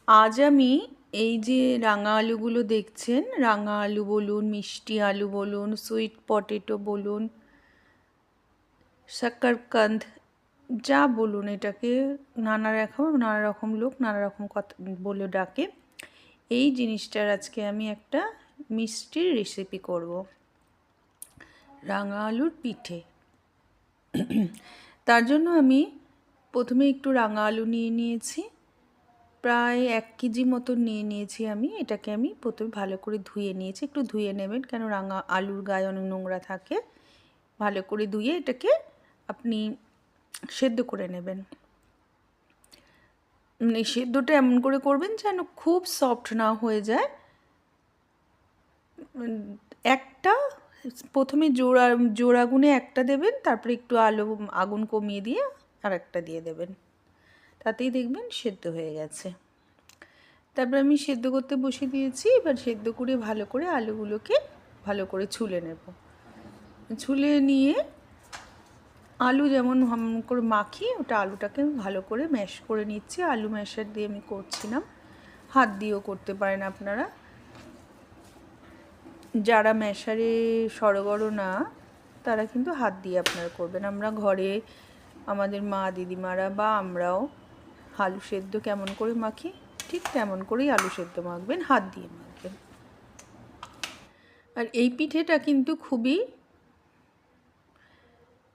আজ আমি এই যে রাঙা আলুগুলো দেখছেন, রাঙা আলু বলুন, মিষ্টি আলু বলুন, সুইট পটেটো বলুন, शकरकंद যা বলুন, এটাকে নানা রকম লোক নানা রকম কথা বলে ডাকে। এই জিনিসটার আজকে আমি একটা মিষ্টির রেসিপি করব, রাঙা আলুর পিঠে। তার জন্য আমি প্রথমে একটু রাঙা আলু নিয়ে নিয়েছি, প্রায় 1 কেজি মতন নিয়ে নিয়েছি আমি। এটাকে আমি প্রথমে ভালো করে ধুয়ে নিয়েছি। একটু ধুয়ে নেবেন, কেন রাঙা আলুর গায়ে অনেক নোংরা থাকে। ভালো করে ধুয়ে এটাকে আপনি সেদ্ধ করে নেবেন। মানে সেদ্ধটা এমন করে করবেন যেন খুব সফট না হয়ে যায়। একটা প্রথমে জোর আগুনে একটা দেবেন, তারপরে একটু আগুন কমিয়ে দিয়ে আর একটা দিয়ে দেবেন, তাতেই দেখবেন সেদ্ধ হয়ে গেছে। তারপর আমি সেদ্ধ করতে বসিয়ে দিয়েছি। এবার সেদ্ধ করে ভালো করে আলুগুলোকে ভালো করে ছুলে নেব। ছুলে নিয়ে আলু যেমন করে মাখি, ওটা আলুটাকে ভালো করে ম্যাশ করে নিচ্ছি। আলু ম্যাশার দিয়ে আমি করছিলাম, হাত দিয়েও করতে পারেন আপনারা। যারা ম্যাশারে সড়গড় না, তারা কিন্তু হাত দিয়ে আপনারা করবেন। আমরা ঘরে আমাদের মা দিদিমারা বা আমরাও আলু সেদ্ধ কেমন করে মাখি, ঠিক তেমন করেই আলু সেদ্ধ মাখবেন, হাত দিয়ে মাখবেন। আর এই পিঠেটা কিন্তু খুবই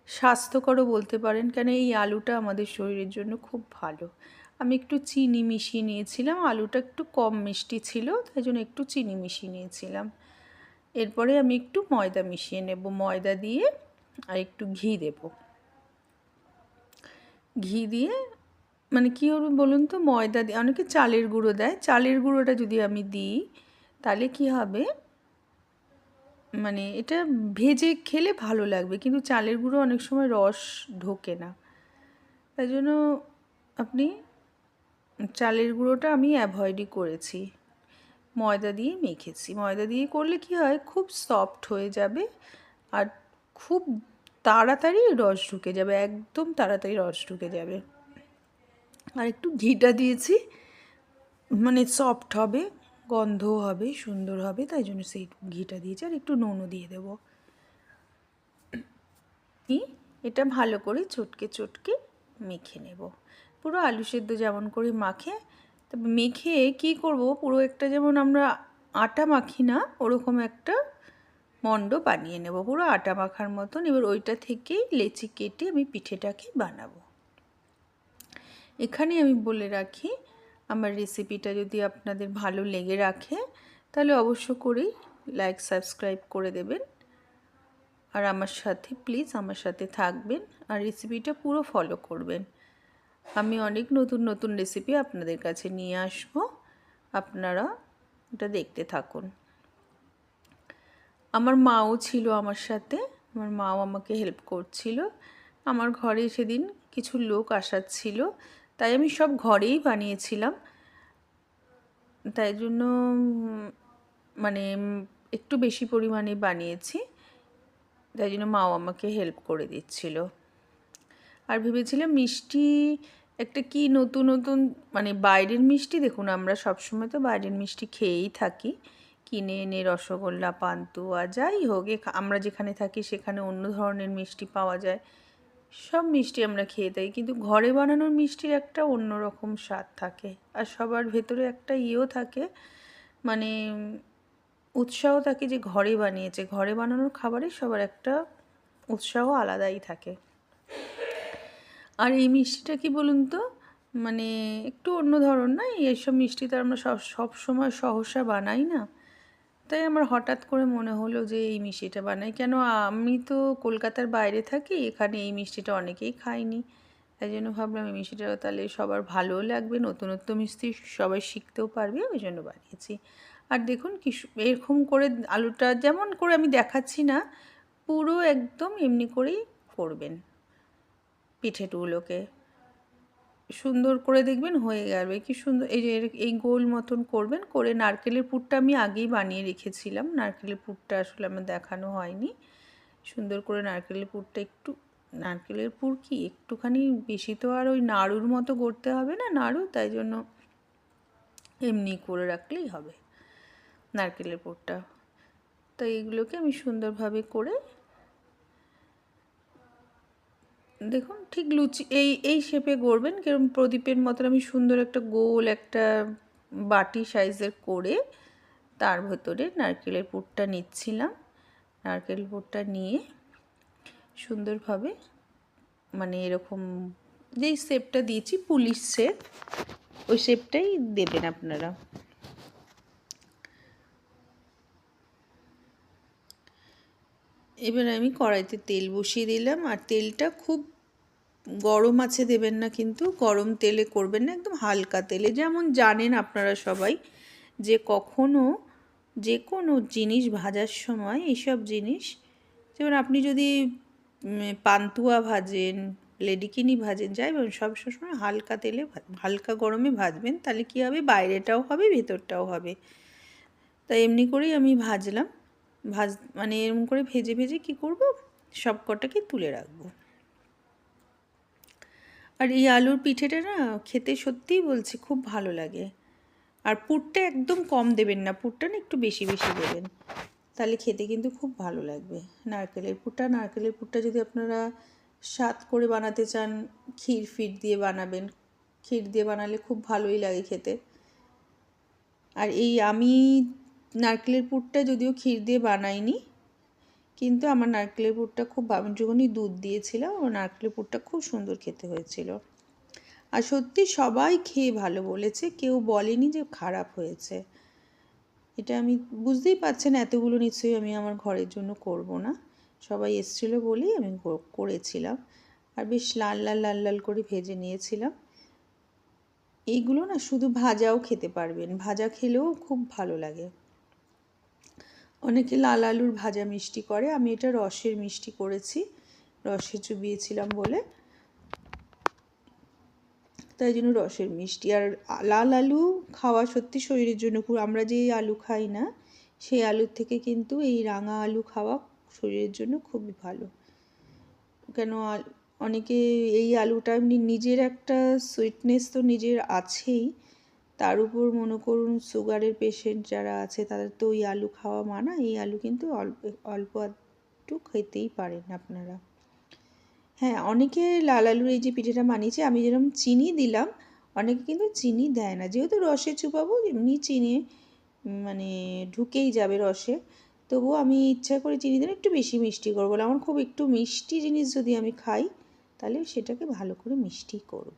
স্বাস্থ্যকরও বলতে পারেন, কেন এই আলুটা আমাদের শরীরের জন্য খুব ভালো। আমি একটু চিনি মিশিয়ে নিয়েছিলাম, আলুটা একটু কম মিষ্টি ছিল, তাই জন্য একটু চিনি মিশিয়ে নিয়েছিলাম। এরপরে আমি একটু ময়দা মিশিয়ে নেব, ময়দা দিয়ে আর একটু ঘি দেব। ঘি দিয়ে মানে কী হবে বলুন তো, ময়দা দিয়ে, অনেকে চালের গুঁড়ো দেয়, চালের গুঁড়োটা যদি আমি দিই তাহলে কি হবে, মানে এটা ভেজে খেলে ভালো লাগবে, কিন্তু চালের গুঁড়ো অনেক সময় রস ঢোকে না। তাই জন্য আপনি চালের গুঁড়োটা আমি অ্যাভয়েডই করেছি, ময়দা দিয়ে মেখেছি। ময়দা দিয়ে করলে কি হয়, খুব সফট হয়ে যাবে আর খুব তাড়াতাড়ি রস ঢুকে যাবে, একদম তাড়াতাড়ি রস ঢুকে যাবে। আর একটু ঘিটা দিয়েছি, মানে সফট হবে, গন্ধও হবে, সুন্দর হবে, তাই জন্য সেই ঘিটা দিয়েছি। আর একটু নুনও দিয়ে দেবো। এটা ভালো করে চটকে চটকে মেখে নেব, পুরো আলু সেদ্ধ যেমন করে মাখে। তবে মেখে কি করব, পুরো একটা যেমন আমরা আটা মাখি না, ওরকম একটা মণ্ড বানিয়ে নেব, পুরো আটা মাখার মতন। এবার ওইটা থেকেই লেচি কেটে আমি পিঠেটাকে বানাবো। এখানে আমি বলে রাখি, আমার রেসিপিটা যদি আপনাদের ভালো লেগে রাখে তাহলে অবশ্য করেই লাইক সাবস্ক্রাইব করে দেবেন, আর আমার সাথে প্লিজ আমার সাথে থাকবেন আর রেসিপিটা পুরো ফলো করবেন। আমি অনেক নতুন নতুন রেসিপি আপনাদের কাছে নিয়ে আসব, আপনারা এটা দেখতে থাকুন। আমার মাও ছিল আমার সাথে, আমার মাও আমাকে হেল্প করছিল। আমার ঘরে সেদিন কিছু লোক আসার ছিল, তাই আমি সব ঘরেই বানিয়েছিলাম। তাই জন্য মানে একটু বেশি পরিমাণে বানিয়েছি, তাই জন্য মাও আমাকে হেল্প করে দিচ্ছিল। আর ভেবেছিলাম মিষ্টি একটা কি নতুন নতুন, মানে বাইরের মিষ্টি, দেখুন আমরা সবসময় তো বাইরের মিষ্টি খেয়েই থাকি, কিনে এনে রসগোল্লা, পান্তুয়া, যাই হোক, আমরা যেখানে থাকি সেখানে অন্য ধরনের মিষ্টি পাওয়া যায়, সব মিষ্টি আমরা খেয়ে থাকি, কিন্তু ঘরে বানানোর মিষ্টির একটা অন্যরকম স্বাদ থাকে। আর সবার ভেতরে একটা ইয়েও থাকে, মানে উৎসাহ থাকে যে ঘরে বানিয়েছে, ঘরে বানানোর খাবারে সবার একটা উৎসাহ আলাদাই থাকে। আর এই মিষ্টিটা কি বলুন তো, মানে একটু অন্য ধরন না, এইসব মিষ্টি তো আমরা সব সময় সহসা বানাই না। তাই আমার হঠাৎ করে মনে হলো যে এই মিষ্টিটা বানাই, কেন আমি তো কলকাতার বাইরে থাকি, এখানে এই মিষ্টিটা অনেকেই খায়নি। তাই জন্য ভাবলাম এই মিষ্টিটা তাহলে সবার ভালোও লাগবে, নতুনত্ব মিষ্টি সবাই শিখতেও পারবে, ওই জন্য বানিয়েছি। আর দেখুন কি এরকম করে আলুটা যেমন করে আমি দেখাচ্ছি না, পুরো একদম এমনি করেই করবেন পিঠেগুলোকে। সুন্দর করে দেখবেন হয়ে যাবে, কি সুন্দর। এই যে এই গোল মতন করবেন, করে নারকেলের পুরটা আমি আগেই বানিয়ে রেখেছিলাম, নারকেলের পুরটা আসলে আমার দেখানো হয়নি। সুন্দর করে নারকেলের পুরটা একটু, নারকেলের পুর কি একটুখানি বেশি তো আর ওই নাড়ুর মতো করতে হবে না, নাড়ু, তাই জন্য এমনি করে রাখলেই হবে নারকেলের পুরটা। তো এইগুলোকে আমি সুন্দরভাবে করে দেখুন ঠিক লুচি এই শেপে গড়বেন, কিরকম প্রদীপের মতন আমি সুন্দর একটা গোল একটা বাটি সাইজের করে তার ভেতরে নারকেলের পুরটা নিচ্ছিলাম। নারকেল পুরটা নিয়ে সুন্দরভাবে মানে এরকম যেই শেপটা দিয়েছি পুলিশ শেপ, ওই শেপটাই দেবেন আপনারা। এবার আমি কড়াইতে তেল বসিয়ে দিলাম, আর তেলটা খুব গরম আছে দেবেন না, কিন্তু গরম তেলে করবেন না, একদম হালকা তেলে। যেমন জানেন আপনারা সবাই যে কখনো যে কোনো জিনিস ভাজার সময় এইসব জিনিস, যেমন আপনি যদি পান্তুয়া ভাজেন, লেডিকিনি ভাজেন, যাই বলুন সব সময় হালকা তেলে হালকা গরমে ভাজবেন, তাহলে কী হবে বাইরেটাও হবে ভেতরটাও হবে। তাই এমনি করেই আমি ভাজলাম, মানে এরকম করে ভেজে ভেজে কী করব, সব কটাকে তুলে রাখবো। আর এই আলুর পিঠেটা না খেতে সত্যিই বলছি খুব ভালো লাগে। আর পুরটা একদম কম দেবেন না, পুরটা না একটু বেশি বেশি দেবেন, তাহলে খেতে কিন্তু খুব ভালো লাগবে। নারকেলের পুরটা যদি আপনারা স্বাদ করে বানাতে চান, ক্ষীর দিয়ে বানাবেন, ক্ষীর দিয়ে বানালে খুব ভালোই লাগে খেতে। আর আমি নারকেলের পুরটা যদিও ক্ষীর দিয়ে বানাইনি, কিন্তু আমার নারকেলের পুরটা খুব, আমি যখনই দুধ দিয়েছিলাম আমার নারকেলের পুরটা খুব সুন্দর খেতে হয়েছিল। আর সত্যি সবাই খেয়ে ভালো বলেছে, কেউ বলেনি যে খারাপ হয়েছে। এটা আমি বুঝতেই পারছেন এতগুলো নিশ্চয়ই আমি আমার ঘরের জন্য করব না, সবাই এসেছিলো বলেই আমি করেছিলাম। আর বেশ লাল লাল লাল লাল করে ভেজে নিয়েছিলাম। এইগুলো না শুধু ভাজাও খেতে পারবেন, ভাজা খেলেও খুব ভালো লাগে। অনেকে লাল আলুর ভাজা মিষ্টি করে, আমি এটা রসের মিষ্টি করেছি, রসে চুবিয়েছিলাম বলে, তাই জন্য রসের মিষ্টি। আর লাল আলু খাওয়া সত্যি শরীরের জন্য খুব, আমরা যে আলু খাই না সেই আলুর থেকে কিন্তু এই রাঙা আলু খাওয়া শরীরের জন্য খুবই ভালো। কেন অনেকে এই আলুটা এমনি নিজের একটা সুইটনেস তো নিজের আছেই, তার উপর মনে করুন সুগারের পেশেন্ট যারা আছে তাদের তো ওই আলু খাওয়া মানা, এই আলু কিন্তু অল্প অল্প একটু খেতেই পারেন আপনারা। হ্যাঁ, অনেকে লাল আলুর এই যে পিঠেটা বানিয়েছে, আমি যেরকম চিনি দিলাম, অনেকে কিন্তু চিনি দেয় না, যেহেতু রসে চুপাবো এমনি চিনি মানে ঢুকেই যাবে রসে, তবুও আমি ইচ্ছা করে চিনি দিলে একটু বেশি মিষ্টি করবো, বলে আমার খুব একটু মিষ্টি জিনিস যদি আমি খাই তাহলে সেটাকে ভালো করে মিষ্টি করব।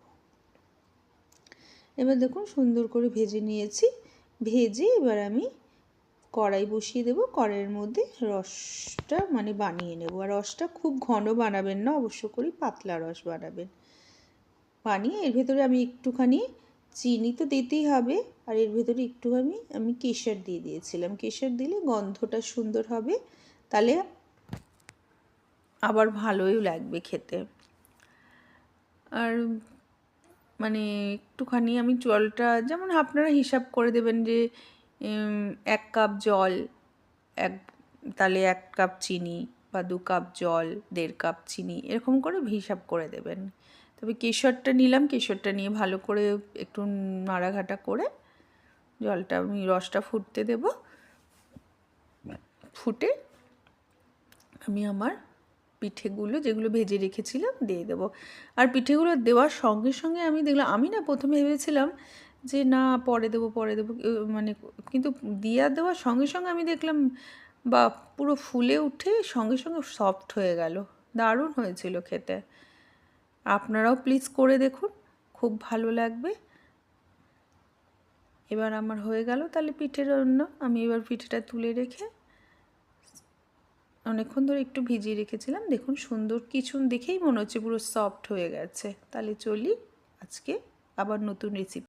এবার দেখুন সুন্দর করে ভেজে নিয়েছি, ভেজে এবার আমি কড়াই বসিয়ে দেবো, কড়াইয়ের মধ্যে রসটা মানে বানিয়ে নেব। আর রসটা খুব ঘন বানাবেন না, অবশ্য করে পাতলা রস বানাবেন। বানিয়ে এর ভেতরে আমি একটুখানি চিনি তো দিতেই হবে, আর এর ভেতরে একটুখানি আমি কেশর দিয়ে দিয়েছিলাম, কেশর দিলে গন্ধটা সুন্দর হবে, তাহলে আবার ভালোই লাগবে খেতে। আর মানে একটুখানি আমি জলটা, যেমন আপনারা হিসাব করে দেবেন যে 1 কাপ জল, তাহলে 1 কাপ চিনি, বা 2 কাপ জল, 1.5 কাপ চিনি, এরকম করে হিসাব করে দেবেন। তবে কেশরটা নিলাম, কেশরটা নিয়ে ভালো করে একটু নাড়াঘাটা করে জলটা আমি রসটা ফুটতে দেব, ফুটে আমি আমার পিঠেগুলো যেগুলো ভেজে রেখেছিলাম দিয়ে দেবো। আর পিঠেগুলো দেওয়ার সঙ্গে সঙ্গে আমি দেখলাম, আমি না প্রথমে ভেবেছিলাম যে না পরে দেবো মানে, কিন্তু দেওয়ার সঙ্গে সঙ্গে আমি দেখলাম বা পুরো ফুলে উঠে সঙ্গে সঙ্গে সফট হয়ে গেল, দারুণ হয়েছিল খেতে। আপনারাও প্লিজ করে দেখুন, খুব ভালো লাগবে। এবার আমার হয়ে গেল তাহলে পিঠের রান্না। আমি এবার পিঠেটা তুলে রেখে, অনেকক্ষণ ধরে একটু ভিজিয়ে রেখেছিলাম, দেখুন সুন্দর, কিছু দেখেই মনে হচ্ছে পুরো সফট হয়ে গেছে। তাহলে চলি আজকে আবার নতুন রেসিপি।